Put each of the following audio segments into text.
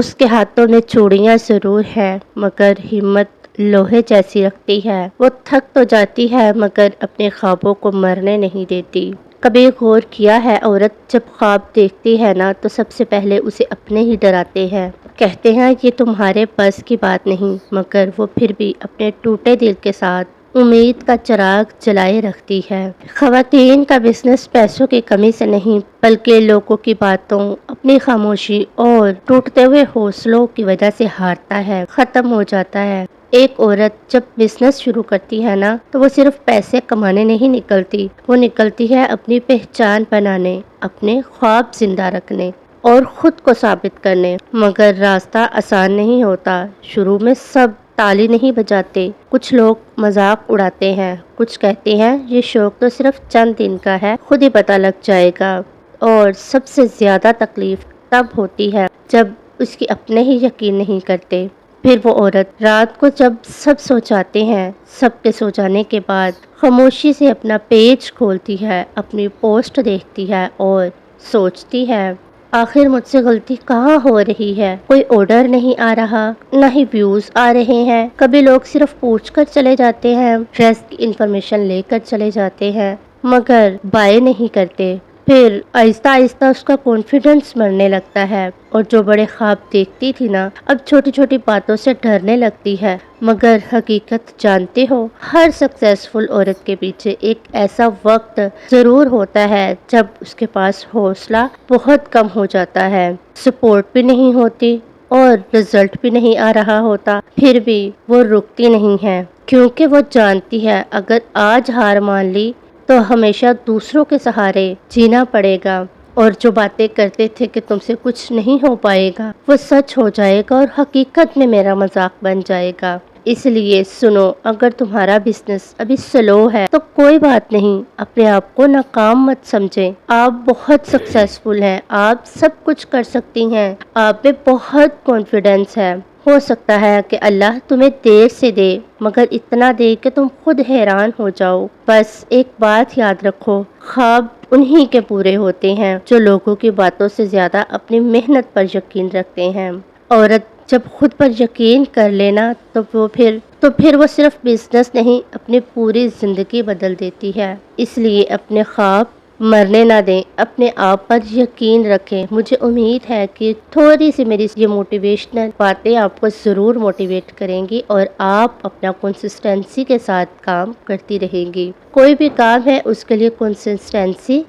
اس کے ہاتھوں میں چوڑیاں ضرور ہیں مگر ہمت لوہے جیسی رکھتی ہے۔ وہ تھک تو جاتی ہے مگر اپنے خوابوں کو مرنے نہیں دیتی۔ کبھی غور کیا ہے عورت جب خواب دیکھتی ہے نا تو سب سے پہلے اسے اپنے ہی ڈراتے ہیں۔ کہتے ہیں یہ تمہارے بس کی بات نہیں، مگر وہ پھر بھی اپنے ٹوٹے دل کے ساتھ امید کا چراغ جلائے رکھتی ہے۔ خواتین کا بزنس پیسوں کی کمی سے نہیں بلکہ لوگوں کی باتوں، اپنی خاموشی اور ٹوٹتے ہوئے حوصلوں کی وجہ سے ہارتا ہے، ختم ہو جاتا ہے۔ ایک عورت جب بزنس شروع کرتی ہے نا تو وہ صرف پیسے کمانے نہیں نکلتی، وہ نکلتی ہے اپنی پہچان بنانے، اپنے خواب زندہ رکھنے اور خود کو ثابت کرنے۔ مگر راستہ آسان نہیں ہوتا۔ شروع میں سب تالی نہیں بجاتے، کچھ لوگ مذاق اڑاتے ہیں، کچھ کہتے ہیں یہ شوق تو صرف چند دن کا ہے، خود ہی پتہ لگ جائے گا۔ اور سب سے زیادہ تکلیف تب ہوتی ہے جب اس کی اپنے ہی یقین نہیں کرتے۔ پھر وہ عورت رات کو جب سب سو جاتے ہیں، سب کے سو جانے کے بعد خاموشی سے اپنا پیج کھولتی ہے، اپنی پوسٹ دیکھتی ہے اور سوچتی ہے آخر مجھ سے غلطی کہاں ہو رہی ہے؟ کوئی آرڈر نہیں آ رہا، نہ ہی ویوز آ رہے ہیں۔ کبھی لوگ صرف پوچھ کر چلے جاتے ہیں، ڈریس کی انفارمیشن لے کر چلے جاتے ہیں مگر بائی نہیں کرتے۔ پھر آہستہ آہستہ اس کا کانفیڈنس مرنے لگتا ہے اور جو بڑے خواب دیکھتی تھی نا اب چھوٹی چھوٹی باتوں سے ڈرنے لگتی ہے۔ مگر حقیقت جانتے ہو، ہر سکسیسفل عورت کے پیچھے ایک ایسا وقت ضرور ہوتا ہے جب اس کے پاس حوصلہ بہت کم ہو جاتا ہے، سپورٹ بھی نہیں ہوتی اور رزلٹ بھی نہیں آ رہا ہوتا، پھر بھی وہ رکتی نہیں ہے کیونکہ وہ جانتی ہے اگر آج ہار مان لی تو ہمیشہ دوسروں کے سہارے جینا پڑے گا، اور جو باتیں کرتے تھے کہ تم سے کچھ نہیں ہو پائے گا وہ سچ ہو جائے گا اور حقیقت میں میرا مذاق بن جائے گا۔ اس لیے سنو، اگر تمہارا بزنس ابھی سلو ہے تو کوئی بات نہیں، اپنے آپ کو ناکام مت سمجھیں۔ آپ بہت سکسیسفل ہیں، آپ سب کچھ کر سکتی ہیں، آپ میں بہت کانفیڈنس ہے۔ ہو سکتا ہے کہ اللہ تمہیں دیر سے دے مگر اتنا دے کہ تم خود حیران ہو جاؤ۔ بس ایک بات یاد رکھو، خواب انہی کے پورے ہوتے ہیں جو لوگوں کی باتوں سے زیادہ اپنی محنت پر یقین رکھتے ہیں۔ عورت جب خود پر یقین کر لینا تو پھر وہ صرف بزنس نہیں اپنی پوری زندگی بدل دیتی ہے۔ اس لیے اپنے خواب مرنے نہ دیں، اپنے آپ پر یقین رکھیں۔ مجھے امید ہے کہ تھوڑی سی میری یہ موٹیویشنل باتیں آپ کو ضرور موٹیویٹ کریں گی اور آپ اپنا کنسسٹنسی کے ساتھ کام کرتی رہیں گی۔ کوئی بھی کام ہے اس کے لیے کنسسٹنسی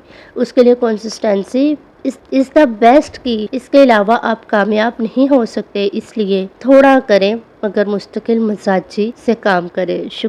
از دا بیسٹ کی، اس کے علاوہ آپ کامیاب نہیں ہو سکتے، اس لیے تھوڑا کریں مگر مستقل مزاجی سے کام کریں۔ شکریہ۔